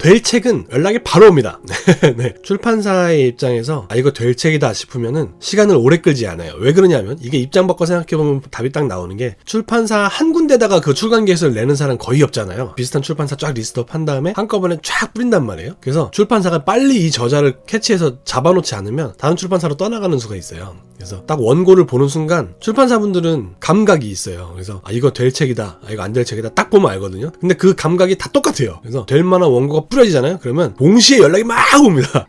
될 책은 연락이 바로 옵니다. 네. 출판사의 입장에서 이거 될 책이다 싶으면은 시간을 오래 끌지 않아요. 왜 그러냐면 이게 입장 바꿔 생각해보면 답이 딱 나오는 게 출판사 한 군데다가 그 출간 계획서를 내는 사람 거의 없잖아요. 비슷한 출판사 쫙 리스트업 한 다음에 한꺼번에 쫙 뿌린단 말이에요. 그래서 출판사가 빨리 이 저자를 캐치해서 잡아놓지 않으면 다른 출판사로 떠나가는 수가 있어요. 그래서 딱 원고를 보는 순간 출판사분들은 감각이 있어요. 그래서 이거 될 책이다, 이거 안 될 책이다 딱 보면 알거든요. 근데 그 감각이 다 똑같아요. 그래서 될 만한 원고가 뿌려지잖아요. 그러면 동시에 연락이 막 옵니다.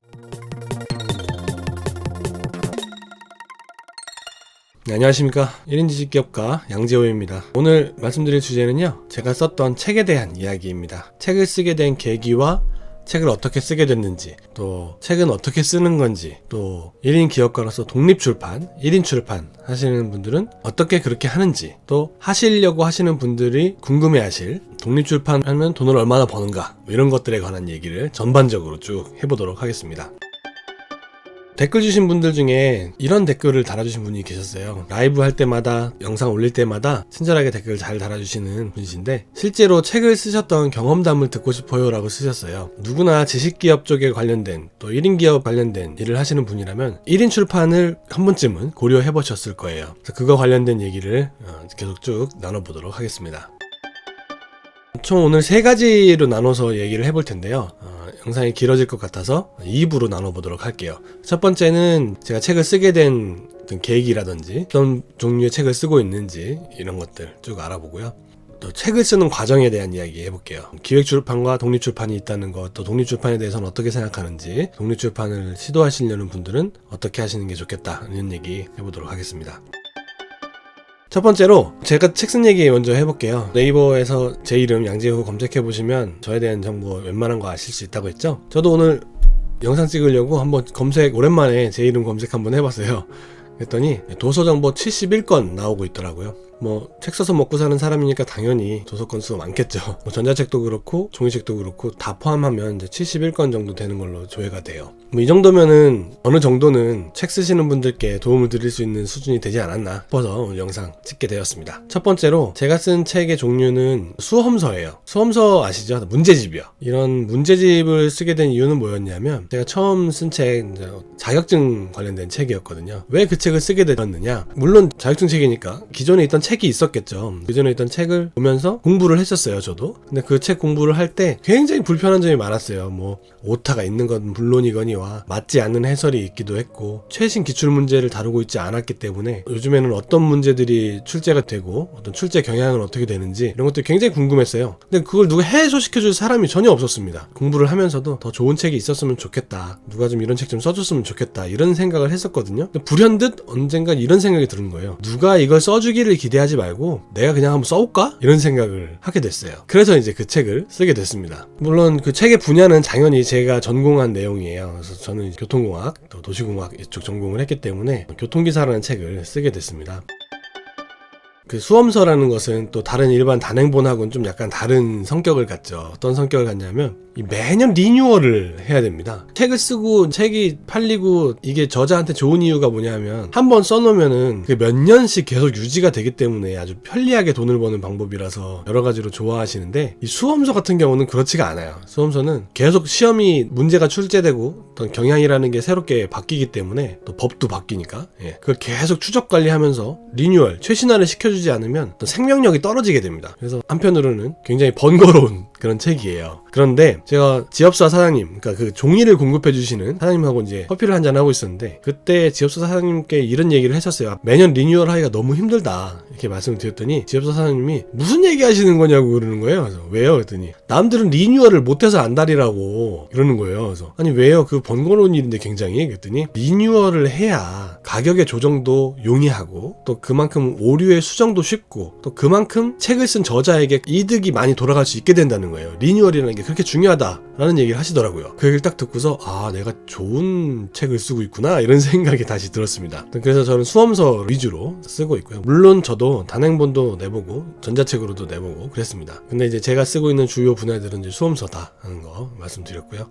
네, 안녕하십니까. 1인 지식기업가 양재호입니다. 오늘 말씀드릴 주제는요, 제가 썼던 책에 대한 이야기입니다. 책을 쓰게 된 계기와 책을 어떻게 쓰게 됐는지, 또 책은 어떻게 쓰는 건지, 또 1인 기업가로서 독립출판, 1인 출판 하시는 분들은 어떻게 그렇게 하는지, 또 하시려고 하시는 분들이 궁금해하실 독립출판 하면 돈을 얼마나 버는가, 이런 것들에 관한 얘기를 전반적으로 쭉 해보도록 하겠습니다. 댓글 주신 분들 중에 이런 댓글을 달아주신 분이 계셨어요. 라이브 할 때마다, 영상 올릴 때마다 친절하게 댓글 잘 달아주시는 분이신데, 실제로 책을 쓰셨던 경험담을 듣고 싶어요 라고 쓰셨어요. 누구나 지식기업 쪽에 관련된, 또 1인 기업 관련된 일을 하시는 분이라면 1인 출판을 한 번쯤은 고려해 보셨을 거예요. 그래서 그거 관련된 얘기를 계속 쭉 나눠보도록 하겠습니다. 총 오늘 3가지로 나눠서 얘기를 해볼 텐데요. 영상이 길어질 것 같아서 2부로 나눠보도록 할게요. 첫 번째는 제가 책을 쓰게 된 계획이라든지 어떤 종류의 책을 쓰고 있는지 이런 것들 쭉 알아보고요. 또 책을 쓰는 과정에 대한 이야기 해볼게요. 기획출판과 독립출판이 있다는 것, 또 독립출판에 대해서는 어떻게 생각하는지, 독립출판을 시도하시려는 분들은 어떻게 하시는 게 좋겠다, 이런 얘기 해보도록 하겠습니다. 첫 번째로 제가 책 쓴 얘기 먼저 해볼게요. 네이버에서 제 이름 양재호 검색해보시면 저에 대한 정보 웬만한 거 아실 수 있다고 했죠. 저도 오늘 영상 찍으려고 한번 오랜만에 제 이름 검색 한번 해봤어요. 그랬더니 도서정보 71건 나오고 있더라고요. 책 써서 먹고 사는 사람이니까 당연히 도서 건수가 많겠죠. 전자책도 그렇고 종이책도 그렇고 다 포함하면 이제 71건 정도 되는 걸로 조회가 돼요. 이 정도면은 어느 정도는 책 쓰시는 분들께 도움을 드릴 수 있는 수준이 되지 않았나 싶어서 오늘 영상 찍게 되었습니다. 첫 번째로 제가 쓴 책의 종류는 수험서예요. 수험서 아시죠? 문제집이요. 이런 문제집을 쓰게 된 이유는 뭐였냐면, 제가 처음 쓴 책 자격증 관련된 책이었거든요. 왜 그 책을 쓰게 되었느냐, 물론 자격증 책이니까 기존에 있던 책이 있었겠죠. 기존에 있던 책을 보면서 공부를 했었어요, 저도. 근데 그 책 공부를 할 때 굉장히 불편한 점이 많았어요. 오타가 있는 건 물론이거니와 맞지 않는 해설이 있기도 했고, 최신 기출문제를 다루고 있지 않았기 때문에 요즘에는 어떤 문제들이 출제가 되고 어떤 출제 경향은 어떻게 되는지 이런 것들이 굉장히 궁금했어요. 근데 그걸 누가 해소시켜줄 사람이 전혀 없었습니다. 공부를 하면서도 더 좋은 책이 있었으면 좋겠다, 누가 좀 이런 책 좀 써줬으면 좋겠다, 이런 생각을 했었거든요. 근데 불현듯 언젠가 이런 생각이 드는 거예요. 누가 이걸 써주기를 기대하지 말고 내가 그냥 한번 써볼까? 이런 생각을 하게 됐어요. 그래서 이제 그 책을 쓰게 됐습니다. 물론 그 책의 분야는 당연히 제가 전공한 내용이에요. 그래서 저는 교통공학, 또 도시공학 이쪽 전공을 했기 때문에 교통기사라는 책을 쓰게 됐습니다. 그 수험서라는 것은 또 다른 일반 단행본하고는 좀 약간 다른 성격을 갖죠. 어떤 성격을 갖냐면 매년 리뉴얼을 해야 됩니다. 책을 쓰고 책이 팔리고 이게 저자한테 좋은 이유가 뭐냐면, 한번 써놓으면은 몇 년씩 계속 유지가 되기 때문에 아주 편리하게 돈을 버는 방법이라서 여러 가지로 좋아하시는데, 이 수험서 같은 경우는 그렇지가 않아요. 수험서는 계속 시험이 문제가 출제되고 어떤 경향이라는 게 새롭게 바뀌기 때문에, 또 법도 바뀌니까 그걸 계속 추적 관리하면서 리뉴얼, 최신화를 시켜주지 않으면 또 생명력이 떨어지게 됩니다. 그래서 한편으로는 굉장히 번거로운 그런 책이에요. 그런데 제가 지업사 사장님, 그러니까 그 종이를 공급해 주시는 사장님하고 이제 커피를 한잔 하고 있었는데, 그때 지업사 사장님께 이런 얘기를 했었어요. 매년 리뉴얼 하기가 너무 힘들다, 이렇게 말씀을 드렸더니 지업사 사장님이 무슨 얘기 하시는 거냐고 그러는 거예요. 그래서 왜요? 그랬더니 남들은 리뉴얼을 못해서 안달이라고 그러는 거예요. 그래서 아니 왜요? 그 번거로운 일인데 굉장히. 그랬더니 리뉴얼을 해야 가격의 조정도 용이하고, 또 그만큼 오류의 수정도 쉽고, 또 그만큼 책을 쓴 저자에게 이득이 많이 돌아갈 수 있게 된다는 거예요. 리뉴얼이라는 게 그렇게 중요하다라는 얘기를 하시더라고요. 그 얘기를 딱 듣고서 내가 좋은 책을 쓰고 있구나, 이런 생각이 다시 들었습니다. 그래서 저는 수험서 위주로 쓰고 있고요. 물론 저도 단행본도 내보고 전자책으로도 내보고 그랬습니다. 근데 이제 제가 쓰고 있는 주요 분야들은 이제 수험서다 하는 거 말씀드렸고요.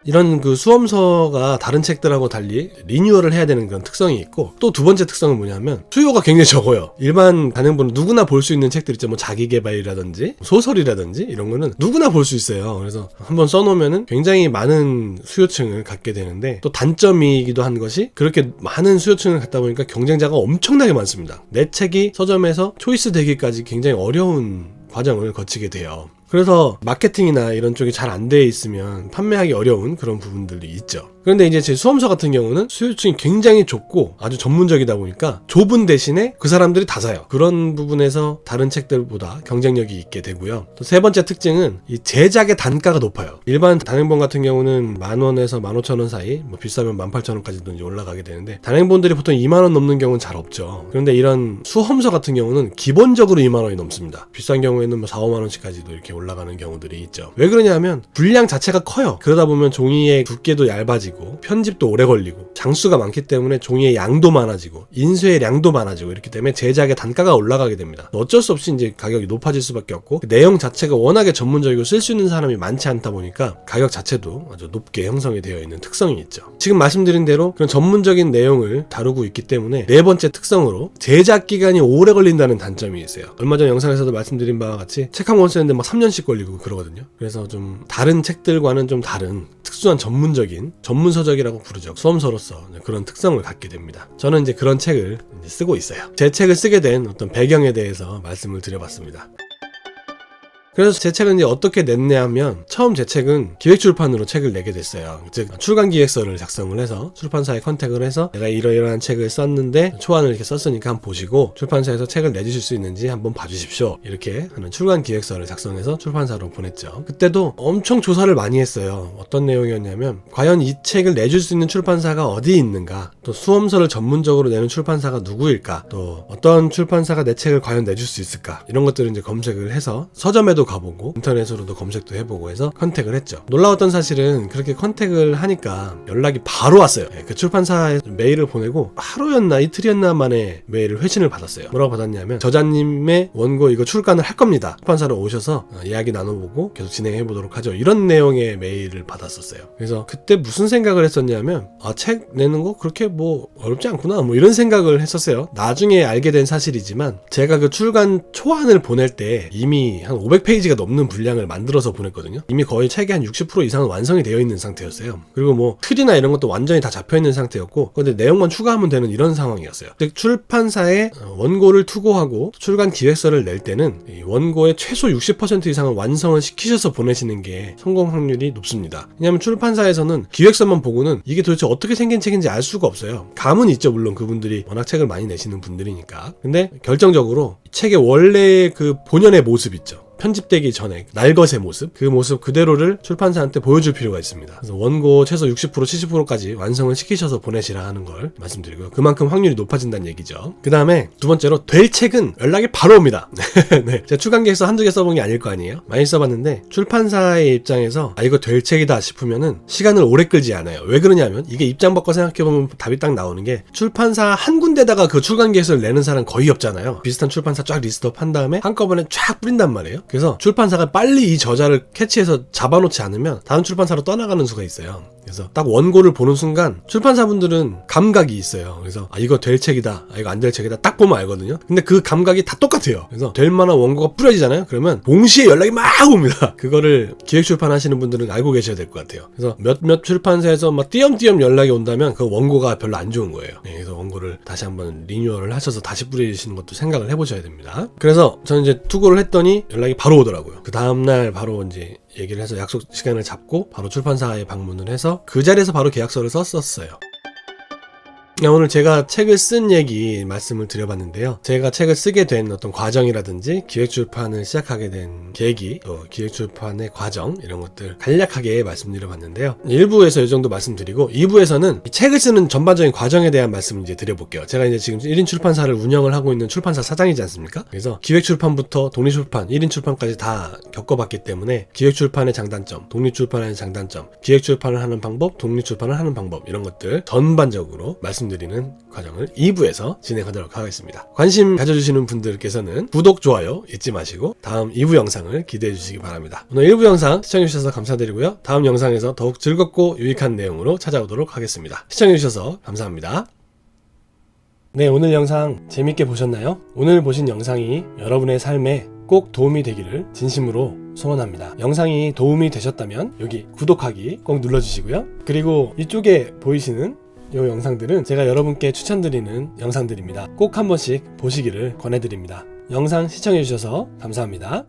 이런 그 수험서가 다른 책들하고 달리 리뉴얼을 해야 되는 그런 특성이 있고, 또 두 번째 특성은 뭐냐면 수요가 굉장히 적어요. 일반 단행본은 누구나 볼 수 있는 책들 있죠. 뭐 자기계발이라든지 소설이라든지 이런 거는 누구나 볼 수 있어요. 그래서 한번 써놓으면은 굉장히 많은 수요층을 갖게 되는데, 또 단점이기도 한 것이 그렇게 많은 수요층을 갖다 보니까 경쟁자가 엄청나게 많습니다. 내 책이 서점에서 초이스 되기까지 굉장히 어려운 과정을 거치게 돼요. 그래서 마케팅이나 이런 쪽이 잘 안 돼 있으면 판매하기 어려운 그런 부분들이 있죠. 그런데 이제 제 수험서 같은 경우는 수요층이 굉장히 좁고 아주 전문적이다 보니까 좁은 대신에 그 사람들이 다 사요. 그런 부분에서 다른 책들보다 경쟁력이 있게 되고요. 또 세 번째 특징은 이 제작의 단가가 높아요. 일반 단행본 같은 경우는 10,000원에서 15,000원 사이, 뭐 비싸면 18,000원까지도 이제 올라가게 되는데, 단행본들이 보통 20,000원 넘는 경우는 잘 없죠. 그런데 이런 수험서 같은 경우는 기본적으로 20,000원이 넘습니다. 비싼 경우에는 뭐 4, 5만원씩까지도 이렇게 올라가는 경우들이 있죠. 왜 그러냐면 분량 자체가 커요. 그러다 보면 종이의 두께도 얇아지고 편집도 오래 걸리고 장수가 많기 때문에 종이의 양도 많아지고 인쇄의 량도 많아지고, 이렇기 때문에 제작의 단가가 올라가게 됩니다. 어쩔 수 없이 이제 가격이 높아질 수밖에 없고, 그 내용 자체가 워낙에 전문적이고 쓸 수 있는 사람이 많지 않다 보니까 가격 자체도 아주 높게 형성이 되어 있는 특성이 있죠. 지금 말씀드린 대로 그런 전문적인 내용을 다루고 있기 때문에 네 번째 특성으로 제작 기간이 오래 걸린다는 단점이 있어요. 얼마 전 영상에서도 말씀드린 바와 같이 책 한 권 쓰는데 막 3년씩 걸리고 그러거든요. 그래서 좀 다른 책들과는 좀 다른 특수한 전문적인 전문서적이라고 부르죠. 수험서로서 그런 특성을 갖게 됩니다. 저는 이제 그런 책을 이제 쓰고 있어요. 제 책을 쓰게 된 어떤 배경에 대해서 말씀을 드려봤습니다. 그래서 제 책은 이제 어떻게 냈냐면, 처음 제 책은 기획출판으로 책을 내게 됐어요. 즉 출간기획서를 작성을 해서 출판사에 컨택을 해서 내가 이러이러한 책을 썼는데 초안을 이렇게 썼으니까 한번 보시고 출판사에서 책을 내주실 수 있는지 한번 봐주십시오, 이렇게 하는 출간기획서를 작성해서 출판사로 보냈죠. 그때도 엄청 조사를 많이 했어요. 어떤 내용이었냐면, 과연 이 책을 내줄 수 있는 출판사가 어디 있는가, 또 수험서를 전문적으로 내는 출판사가 누구일까, 또 어떤 출판사가 내 책을 과연 내줄 수 있을까, 이런 것들을 이제 검색을 해서 서점에도 가보고 인터넷으로도 검색도 해보고 해서 컨택을 했죠. 놀라웠던 사실은 그렇게 컨택을 하니까 연락이 바로 왔어요. 그 출판사에 메일을 보내고 하루였나 이틀이었나 만에 메일을 회신을 받았어요. 뭐라고 받았냐면, 저자님의 원고 이거 출간을 할 겁니다. 출판사로 오셔서 이야기 나눠보고 계속 진행해보도록 하죠, 이런 내용의 메일을 받았었어요. 그래서 그때 무슨 생각을 했었냐면, 책 내는 거 그렇게 뭐 어렵지 않구나, 뭐 이런 생각을 했었어요. 나중에 알게 된 사실이지만, 제가 그 출간 초안을 보낼 때 이미 한 500페이지가 넘는 분량을 만들어서 보냈거든요. 이미 거의 책의 한 60% 이상은 완성이 되어 있는 상태였어요. 그리고 뭐 틀이나 이런 것도 완전히 다 잡혀 있는 상태였고, 근데 내용만 추가하면 되는 이런 상황이었어요. 즉 출판사에 원고를 투고하고 출간 기획서를 낼 때는 이 원고의 최소 60% 이상을 완성을 시키셔서 보내시는 게 성공 확률이 높습니다. 왜냐하면 출판사에서는 기획서만 보고는 이게 도대체 어떻게 생긴 책인지 알 수가 없어요. 감은 있죠, 물론 그분들이 워낙 책을 많이 내시는 분들이니까. 근데 결정적으로 책의 원래 그 본연의 모습 있죠, 편집되기 전에 날것의 모습, 그 모습 그대로를 출판사한테 보여줄 필요가 있습니다. 그래서 원고 최소 60% 70%까지 완성을 시키셔서 보내시라 하는 걸 말씀드리고요. 그만큼 확률이 높아진다는 얘기죠. 그 다음에 두 번째로, 될 책은 연락이 바로 옵니다. 네. 제가 출간기획서 한두 개 써본 게 아닐 거 아니에요. 많이 써봤는데 출판사의 입장에서 이거 될 책이다 싶으면은 시간을 오래 끌지 않아요. 왜 그러냐면, 이게 입장 바꿔 생각해보면 답이 딱 나오는 게, 출판사 한 군데다가 그 출간기획서를 내는 사람 거의 없잖아요. 비슷한 출판사 쫙 리스트업 한 다음에 한꺼번에 쫙 뿌린단 말이에요. 그래서 출판사가 빨리 이 저자를 캐치해서 잡아놓지 않으면 다른 출판사로 떠나가는 수가 있어요. 그래서 딱 원고를 보는 순간 출판사분들은 감각이 있어요. 그래서 이거 될 책이다, 이거 안 될 책이다 딱 보면 알거든요. 근데 그 감각이 다 똑같아요. 그래서 될 만한 원고가 뿌려지잖아요. 그러면 동시에 연락이 막 옵니다. 그거를 기획출판 하시는 분들은 알고 계셔야 될 것 같아요. 그래서 몇몇 출판사에서 막 띄엄띄엄 연락이 온다면 그 원고가 별로 안 좋은 거예요. 그래서 원고를 다시 한번 리뉴얼을 하셔서 다시 뿌리시는 것도 생각을 해보셔야 됩니다. 그래서 저는 이제 투고를 했더니 연락이 바로 오더라고요. 그 다음날 바로 이제 얘기를 해서 약속 시간을 잡고 바로 출판사에 방문을 해서 그 자리에서 바로 계약서를 썼었어요. 오늘 제가 책을 쓴 얘기 말씀을 드려봤는데요. 제가 책을 쓰게 된 어떤 과정이라든지 기획출판을 시작하게 된 계기, 또 기획출판의 과정, 이런 것들 간략하게 말씀드려봤는데요. 1부에서 이 정도 말씀드리고 2부에서는 책을 쓰는 전반적인 과정에 대한 말씀을 이제 드려볼게요. 제가 이제 지금 1인 출판사를 운영을 하고 있는 출판사 사장이지 않습니까? 그래서 기획출판부터 독립출판, 1인 출판까지 다 겪어봤기 때문에 기획출판의 장단점, 독립출판의 장단점, 기획출판을 하는 방법, 독립출판을 하는 방법, 이런 것들 전반적으로 말씀드리겠습니다. 말씀드리는 과정을 2부에서 진행하도록 하겠습니다. 관심 가져주시는 분들께서는 구독, 좋아요 잊지 마시고 다음 2부 영상을 기대해 주시기 바랍니다. 오늘 1부 영상 시청해 주셔서 감사드리고요. 다음 영상에서 더욱 즐겁고 유익한 내용으로 찾아오도록 하겠습니다. 시청해 주셔서 감사합니다. 네, 오늘 영상 재밌게 보셨나요? 오늘 보신 영상이 여러분의 삶에 꼭 도움이 되기를 진심으로 소원합니다. 영상이 도움이 되셨다면 여기 구독하기 꼭 눌러주시고요. 그리고 이쪽에 보이시는 이 영상들은 제가 여러분께 추천드리는 영상들입니다. 꼭 한 번씩 보시기를 권해드립니다. 영상 시청해주셔서 감사합니다.